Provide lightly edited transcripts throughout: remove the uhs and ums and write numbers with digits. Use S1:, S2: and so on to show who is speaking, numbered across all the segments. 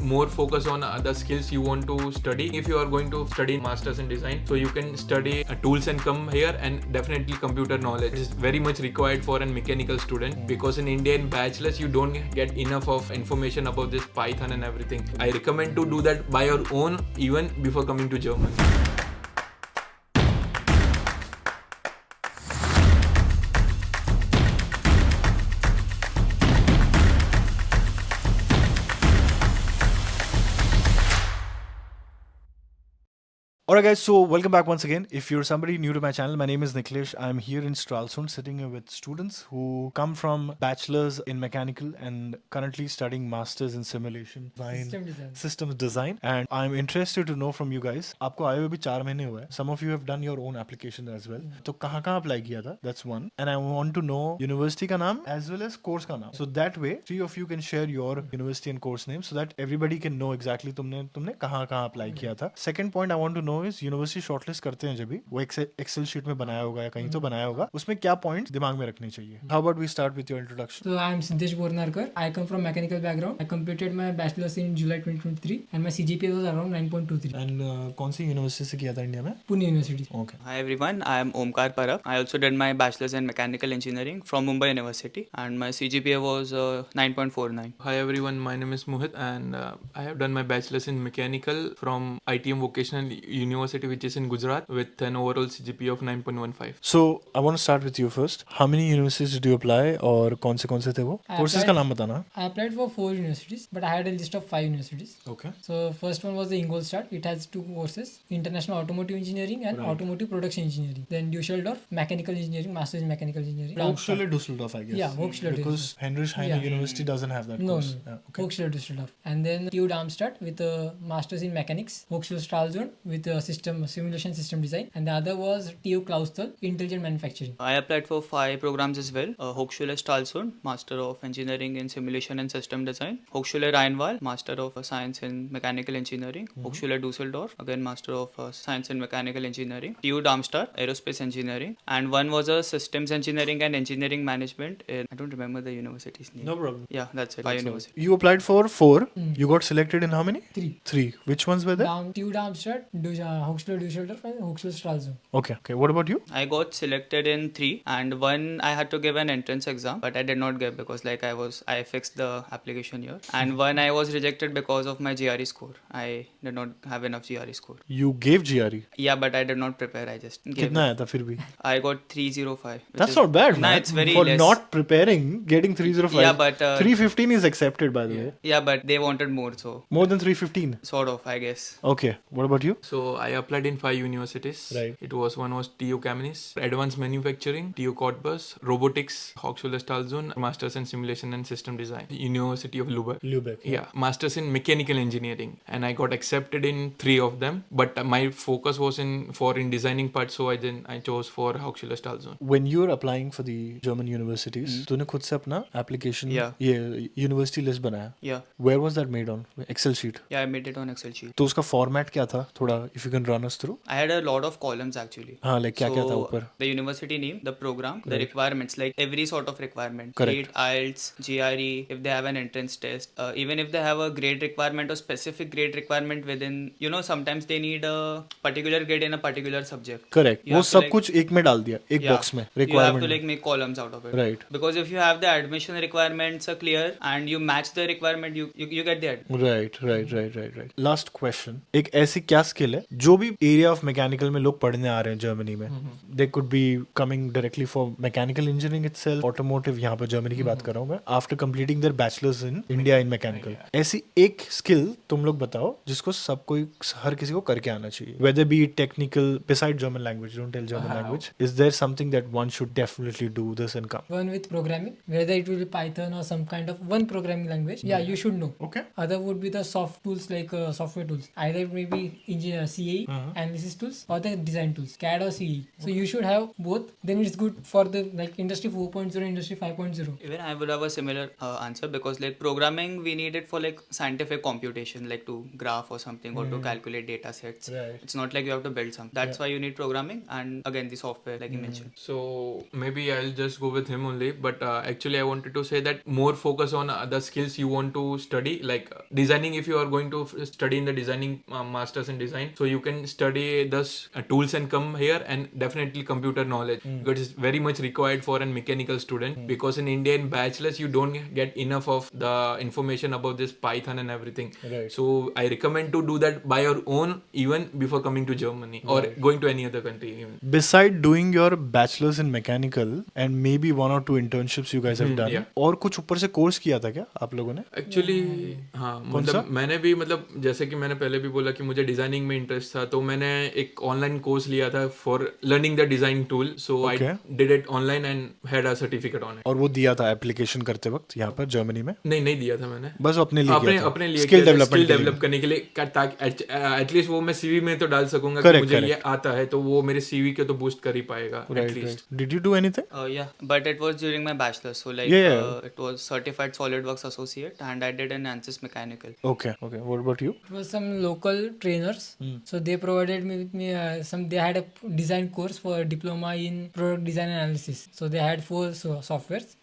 S1: more focus on the skills you want to study. If you are going to study masters in design, so you can study tools and come here, and definitely computer knowledge is very much required for a mechanical student, because in India in bachelor's you don't get enough of information about this Python and everything. I recommend to do that by your own even before coming to German.
S2: Alright guys, so welcome back once again. If you're somebody new to my channel, my name is Niklesh. I'm here in Stralsund sitting here with students who come from bachelor's in mechanical and currently studying masters in simulation systems design. And I'm interested to know from you guys, आपको आए हुए भी 4 महीने हुए हैं. Some of you have done your own application as well. तो कहाँ apply किया था? That's one. And I want to know university का नाम as well as course का नाम. So that way, 3 of you can share your university and course name so that everybody can know exactly तुमने कहाँ apply किया था. Second point I want to know is university shortlist करते हैं जब भी वो एक्सेल शीट में बनाया होगा या कहीं तो बनाया होगा, उसमें क्या पॉइंट्स दिमाग में रखने चाहिए. How about we start with your introduction.
S3: So I am Siddesh Bornarkar. I come from mechanical background. I completed my bachelor's in July 2023 and my CGPA was around 9.23.
S2: And कौन सी यूनिवर्सिटी से किया था India में?
S3: Pune University.
S2: Okay.
S4: Hi everyone, I am Omkar Parab. I also did my bachelor's in mechanical engineering from Mumbai University and my CGPA was 9.49.
S1: Hi everyone, my name is Mohit, and I have done my bachelor's in mechanical from ITM Vocational University, which is in Gujarat, with an overall CGPA of 9.15.
S2: So I want to start with you first. How many universities did you apply और कौन से थे वो?
S3: I
S2: courses का
S3: applied-
S2: नाम बताना.
S3: I applied for 4 universities, but I had a list of 5 universities.
S2: Okay.
S3: So first one was the Ingolstadt. It has 2 courses: International Automotive Engineering and
S2: Right.
S3: Automotive Production Engineering. Then Düsseldorf, Mechanical Engineering, Masters in Mechanical Engineering.
S2: Hochschule Düsseldorf, I guess.
S3: Yeah, Hochschule
S2: Because Heinrich Heine
S3: Yeah.
S2: University doesn't have that
S3: No,
S2: course.
S3: no.
S2: Yeah, okay.
S3: Hochschule Düsseldorf. And then TU Darmstadt with a Masters in Mechanics. Hochschule Stralsund with a simulation system design. And the other was TU Clausthal, Intelligent Manufacturing.
S4: I applied for 5 programs as well. Hochschule Stralsund, Master of Engineering in Simulation and System Design. Hochschule Rheinwald, Master of Science in Mechanical Engineering. Hochschule Düsseldorf, again Master of Science in Mechanical Engineering. TU Darmstadt, Aerospace Engineering. And one was a Systems Engineering and Engineering Management. I don't remember the university's name.
S2: No problem.
S4: Yeah, that's it. 5 universities.
S2: You applied for 4. You got selected in how many?
S3: 3.
S2: 3. Which ones were there?
S3: TU Darmstadt, Hochschule Düsseldorf and Hochschule Stralsund.
S2: Okay. What about you?
S4: I got selected in 3 and one I had to give an entrance exam but I did not give because like I fixed the application here, and one I was rejected because of my GRE score. I did not have enough GRE score.
S2: You gave GRE.
S4: Yeah, but I did not prepare. I just gave
S2: कितना
S4: it.
S2: आया था फिर भी?
S4: I got 305.
S2: That's not bad,
S4: Nah,
S2: man.
S4: it's very
S2: For
S4: less.
S2: not preparing, getting 305.
S4: Yeah, but
S2: 315 is accepted, by the way.
S4: yeah, but they wanted more, so
S2: More than 315.
S4: sort of, I guess.
S2: Okay. What about you?
S1: So I applied in 5 universities.
S2: Right.
S1: One was TU Chemnitz, Advanced Manufacturing, TU Cottbus, Robotics, Hochschule Stralsund, Masters in Simulation and System Design, University of Lübeck.
S2: Lübeck.
S1: Yeah, Masters in Mechanical Engineering, and I got accepted in 3 of them. But my focus was in designing part, so I chose for Hochschule Stralsund.
S2: When you're applying for the German universities, तूने खुद से अपना application
S4: Yeah.
S2: ये university list बनाया.
S4: Yeah,
S2: Where was that made on? Excel sheet.
S4: yeah, I made it on Excel sheet.
S2: तो उसका format क्या था? थोड़ा if you can run us through.
S4: I had a lot of columns actually.
S2: हाँ, like क्या था
S4: So,
S2: ऊपर?
S4: the university name, the program, the requirements, like every sort of requirement.
S2: Correct.
S4: Be it IELTS, GRE, if they have an entrance test, even if they have a grade requirement or specific grade requirement within, sometimes they need a particular grade in a particular subject.
S2: Correct.
S4: You
S2: वो
S4: have to,
S2: सब
S4: like-
S2: कुछ एक में डाल दिया एक
S4: Yeah.
S2: Box में
S4: You have
S2: requirement
S4: to
S2: में.
S4: like make columns out of it.
S2: Right.
S4: Because if you have the admission requirements are clear and you match the requirement, you get the admission.
S2: Right. Last question. एक ऐसी क्या skill है जो भी area of mechanical में लोग पढ़ने आ रहे हैं जर्मनी में, they could be coming directly for mechanical engineering itself, automotive, यहाँ पर जर्मनी की बात कर रहा हूँ मैं, after completing there bachelors in India in mechanical. ऐसी एक स्किल तुम लोग बताओ जिसको सब कोई हर किसी को करके आना चाहिए, whether be technical, beside German language, don't tell German language, is there something that one should definitely do this and come?
S3: One with programming, whether it will be Python or some kind of one programming language. Yeah, you should know.
S2: Okay.
S3: Other would be the soft tools like software tools. Either it may be CAE analysis tools or the design tools, CAD or CE. So you should have both. Then it's good for the like industry 4.0, industry 5.0.
S4: Even I would have a similar answer, because like programming we need it for like scientific computation, like to graph or something, or to calculate data sets.
S2: Right.
S4: It's not like you have to build something. That's why you need programming, and again the software like you mentioned.
S1: So maybe I'll just go with him only. But actually, I wanted to say that more focus on the skills you want to study, like designing. If you are going to study in the designing masters in design, so you can study thus tools and come here, and definitely computer knowledge, because it's very much required for a mechanical student. Because in India in bachelors you don't get enough of the information about this Python and everything.
S2: Right.
S1: So I recommend to do that by your own even before coming to Germany or going to any other country even.
S2: Beside doing your bachelor's in mechanical and maybe one or two internships you guys have done,
S1: yeah.
S2: और कुछ ऊपर से course किया था क्या आप लोगों ने?
S1: एक्चुअली हाँ, मतलब मैंने भी, मतलब जैसे कि मैंने पहले भी बोला कि मुझे डिजाइनिंग में इंटरेस्ट था, तो मैंने एक ऑनलाइन कोर्स लिया था for learning the design tool. So I did it online and had a certificate on it.
S2: और वो दिया था एप्लीकेशन करते वक्त यहाँ पर जर्मनी में?
S1: नहीं दिया था मैंने,
S2: बस अपने लिए किया था?
S1: अपने लिए
S2: स्किल
S1: डेवलप करने के लिए, ताकि एटलीस्ट वो मैं सीवी में तो डाल सकूंगा कि मुझे ये आता है, तो वो मेरे सीवी के तो बूस्ट कर ही पाएगा at least.
S2: Did you do anything?
S4: Yeah, but it was during my bachelor's, so like it was certified SolidWorks associate, and I did an ANSYS mechanical.
S2: Okay. What about you?
S3: It was some local trainers. So they provided me with they had a design course for diploma in product design analysis. So they had 4 softwares: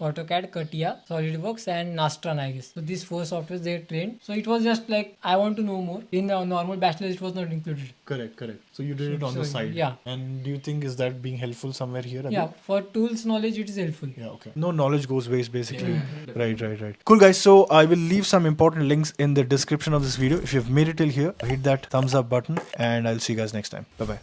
S3: AutoCAD, CATIA, SolidWorks, and Nastran, I guess. So these 4 softwares they trained. So it was just like I want to know more. In a normal bachelor's it was not included.
S2: Correct. So you did it on the side.
S3: Yeah.
S2: And do you think is that being helpful somewhere here?
S3: Yeah, for tools knowledge it is helpful.
S2: Yeah, okay. No knowledge goes waste basically. Right. Cool guys, so I will leave some important links in the description of this video. If you've made it till here, hit that thumbs up button and I'll see you guys next time. Bye bye.